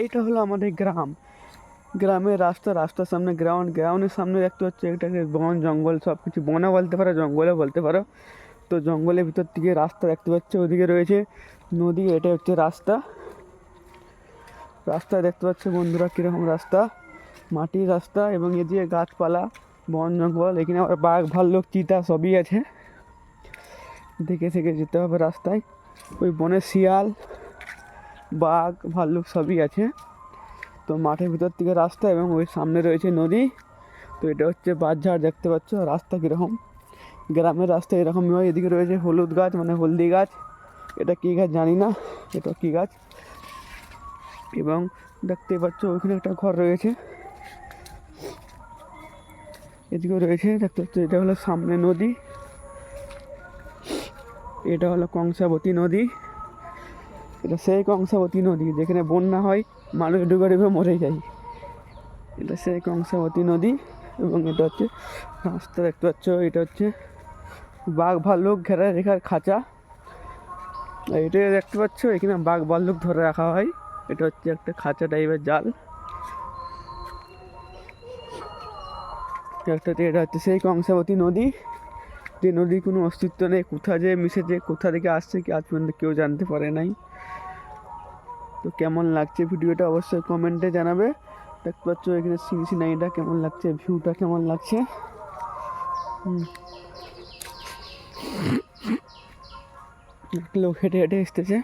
এইটা হলো আমাদের গ্রাম, গ্রামের রাস্তা, রাস্তার সামনে গ্রাউন্ড, গ্রাউন্ডের সামনে দেখতে হচ্ছে এটাকে বন জঙ্গল সব কিছু, বনে বলতে পারো জঙ্গলে বলতে পারো। তো জঙ্গলের ভিতর থেকে রাস্তা দেখতে পাচ্ছ, ওদিকে রয়েছে নদী, এটা হচ্ছে রাস্তা। রাস্তা দেখতে পাচ্ছ বন্ধুরা কীরকম রাস্তা, মাটির রাস্তা, এবং এদিকে গাছপালা, বন জঙ্গল, এখানে আবার বাঘ ভাল্লুক চিতা সবই আছে, দেখে থেকে যেতে হবে রাস্তায়। ওই বনে শিয়াল বাঘ ভাল্লুক সবই আছে। তো মাঠের ভিতর থেকে রাস্তা এবং ওই সামনে রয়েছে নদী। তো এটা হচ্ছে বাঁশঝাড়, দেখতে পাচ্ছ রাস্তা কীরকম, গ্রামের রাস্তা এরকমই হয়। এদিকে রয়েছে হলুদ গাছ মানে হলদি গাছ, এটা কী গাছ জানি না, এটা কী গাছ। এবং দেখতে পাচ্ছ ওইখানে একটা ঘর রয়েছে, এদিকেও রয়েছে দেখতে পাচ্ছ। এটা হলো সামনে নদী, এটা হলো কংসাবতী নদী। এটা সেই কংসাবতী নদী যেখানে বন্যা হয়, মানুষ ডুবে ডুবে মরে যায়, এটা সেই কংসাবতী নদী। এবং এটা হচ্ছে রাস্তা দেখতে পাচ্ছ, এটা হচ্ছে বাঘ ভাল্লুক ঘেরা রেখার খাঁচা, এটা দেখতে পাচ্ছ এখানে বাঘ ভাল্লুক ধরে রাখা হয়। এটা হচ্ছে একটা খাঁচা টাইপের জাল একটাতে। এটা হচ্ছে সেই কংসাবতী নদী, যে নদীর কোনো অস্তিত্ব নেই, কোথা যে মিশেছে, কোথা থেকে আসছে কি আজ পর্যন্ত কেউ জানতে পারে নাই। তো কেমন লাগছে ভিডিওটা অবশ্যই কমেন্টে জানাবে। দেখতে পাচ্ছ এখানে সিনারিটা কেমন লাগছে, ভিউটা কেমন লাগছে। লোক হেঁটে হেঁটে এসতেছে।